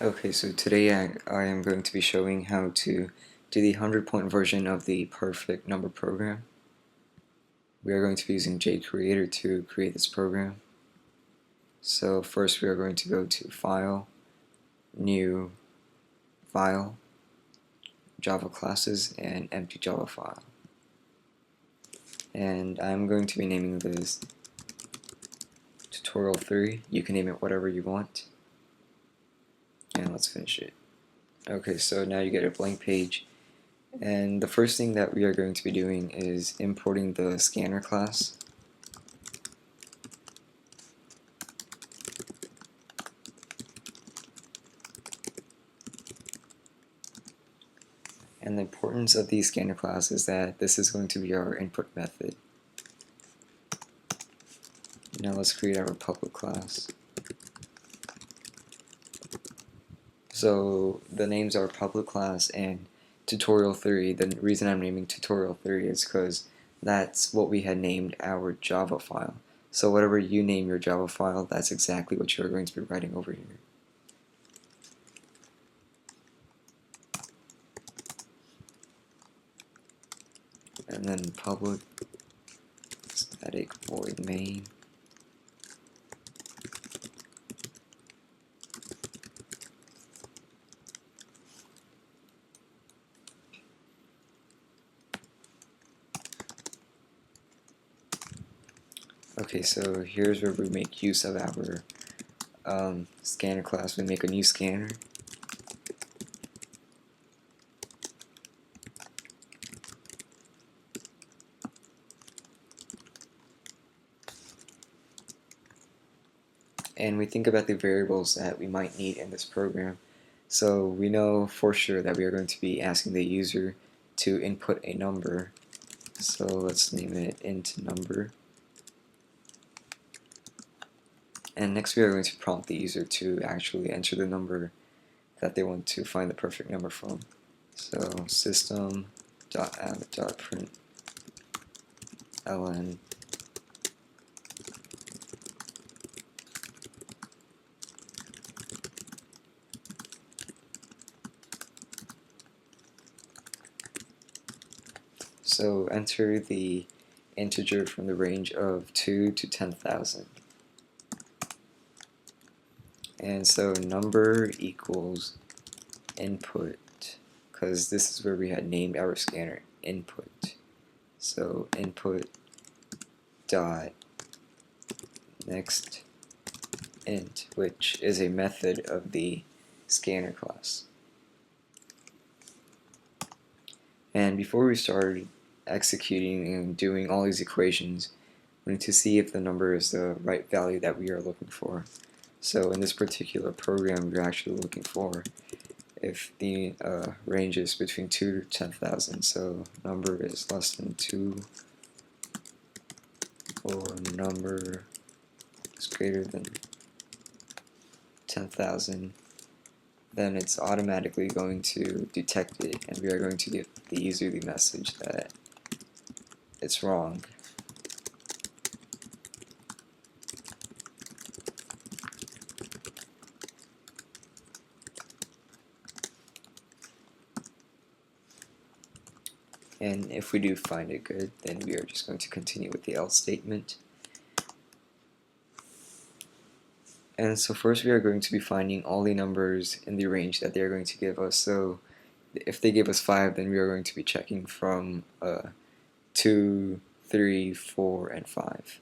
Okay, so today I am going to be showing how to do the 100-point version of the perfect number program. We are going to be using JCreator to create this program. So first we are going to go to File, New, File, Java Classes, and Empty Java File. And I'm going to be naming this Tutorial 3. You can name it whatever you want. And let's finish it. Okay, so now you get a blank page. And the first thing that we are going to be doing is importing the scanner class. And the importance of the scanner class is that this is going to be our input method. Now let's create our public class. So the names are public class and tutorial 3. The reason I'm naming tutorial 3 is because that's what we had named our Java file. So whatever you name your Java file, that's exactly what you're going to be writing over here. And then public static void main. Okay, so here's where we make use of our scanner class. We make a new scanner. And we think about the variables that we might need in this program. So we know for sure that we are going to be asking the user to input a number. So let's name it int number. And next we are going to prompt the user to actually enter the number that they want to find the perfect number from. So system.out.println So enter the integer from the range of 2 to 10,000. And so number equals input, because this is where we had named our scanner input. So input dot next int, which is a method of the scanner class. And before we start executing and doing all these equations, we need to see if the number is the right value that we are looking for. So in this particular program, we're actually looking for if the range is between 2 to 10,000. So number is less than 2, or number is greater than 10,000, then it's automatically going to detect it, and we are going to give the user the message that it's wrong. And if we do find it good, then we are just going to continue with the else statement. And so first we are going to be finding all the numbers in the range that they're going to give us. So if they give us 5, then we are going to be checking from 2, 3, 4, and 5.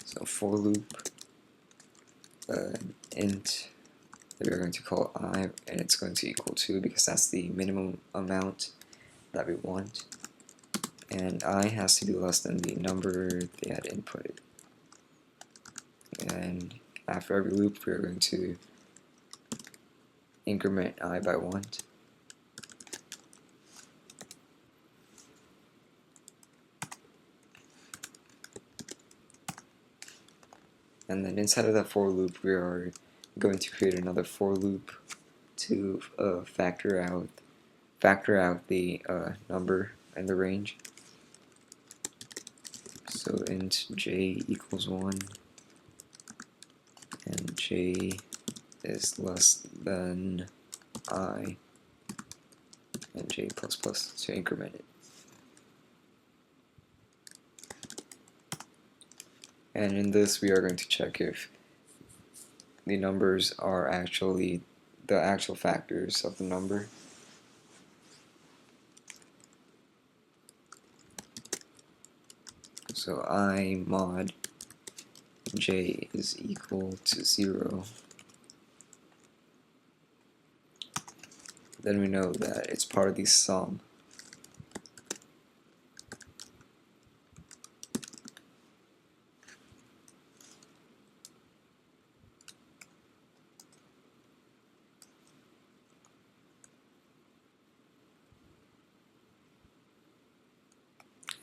So for loop int that we're going to call I, and it's going to equal 2 because that's the minimum amount that we want, and I has to be less than the number they had inputted. And after every loop we're going to increment I by 1. And then inside of that for loop we are going to create another for loop to factor out the number and the range. So int j equals 1 and j is less than I and j plus plus to increment it. And in this we are going to check if the numbers are actually the actual factors of the number. So I mod j is equal to 0. Then we know that it's part of the sum.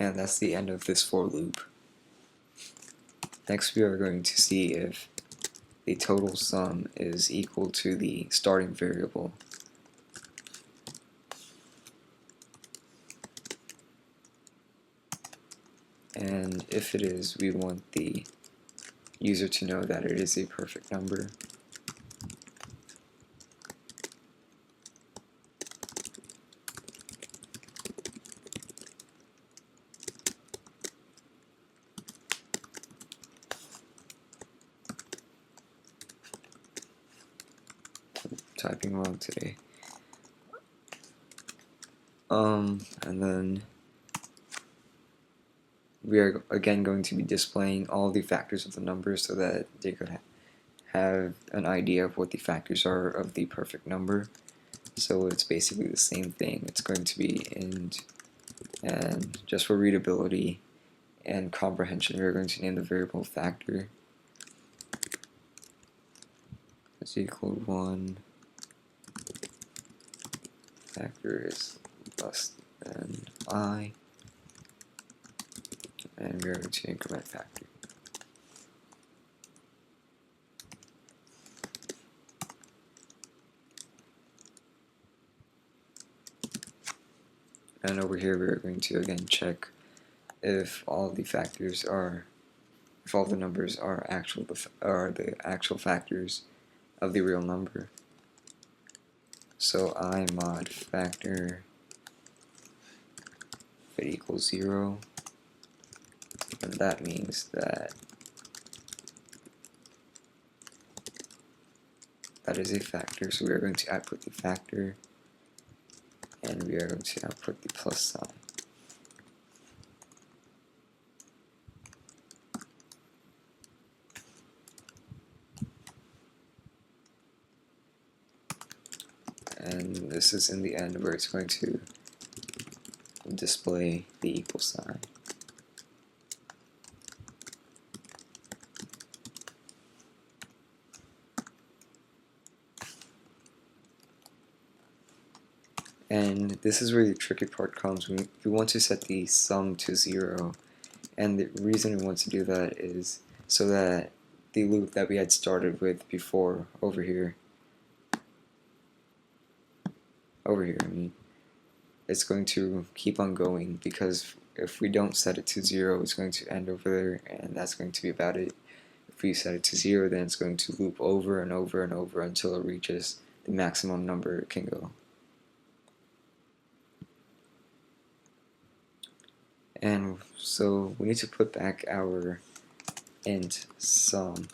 And that's the end of this for loop. Next we are going to see if the total sum is equal to the starting variable. And if it is, we want the user to know that it is a perfect number. Typing wrong today. And then we are again going to be displaying all the factors of the number so that they could have an idea of what the factors are of the perfect number. So it's basically the same thing. It's going to be int, and just for readability and comprehension, we're going to name the variable factor is equal to 1. Factor is less than I, and we're going to increment factor. And over here we're going to again check if all the factors are, if all the numbers are the actual factors of the real number. So I mod factor if it equals 0, and that means that that is a factor, so we are going to output the factor, and we are going to output the plus sign. And this is in the end where it's going to display the equal sign. And this is where the tricky part comes. We want to set the sum to 0, and the reason we want to do that is so that the loop that we had started with before over here, I mean, it's going to keep on going, because if we don't set it to 0, it's going to end over there, and that's going to be about it. If we set it to 0, then it's going to loop over and over and over until it reaches the maximum number it can go. And so we need to put back our int sum,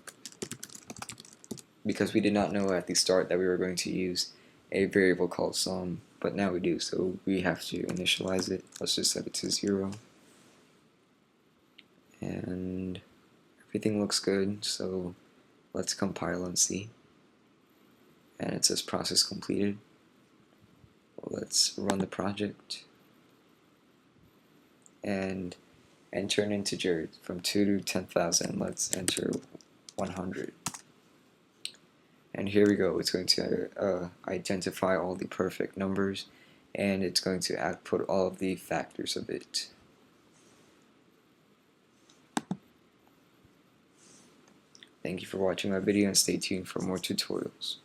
because we did not know at the start that we were going to use a variable called sum, but now we do, so we have to initialize it. Let's just set it to 0. And everything looks good, so let's compile and see. And it says process completed. Let's run the project and enter an integer from 2 to 10,000. Let's enter 100. And here we go. It's going to identify all the perfect numbers, and it's going to output all of the factors of it. Thank you for watching my video, and stay tuned for more tutorials.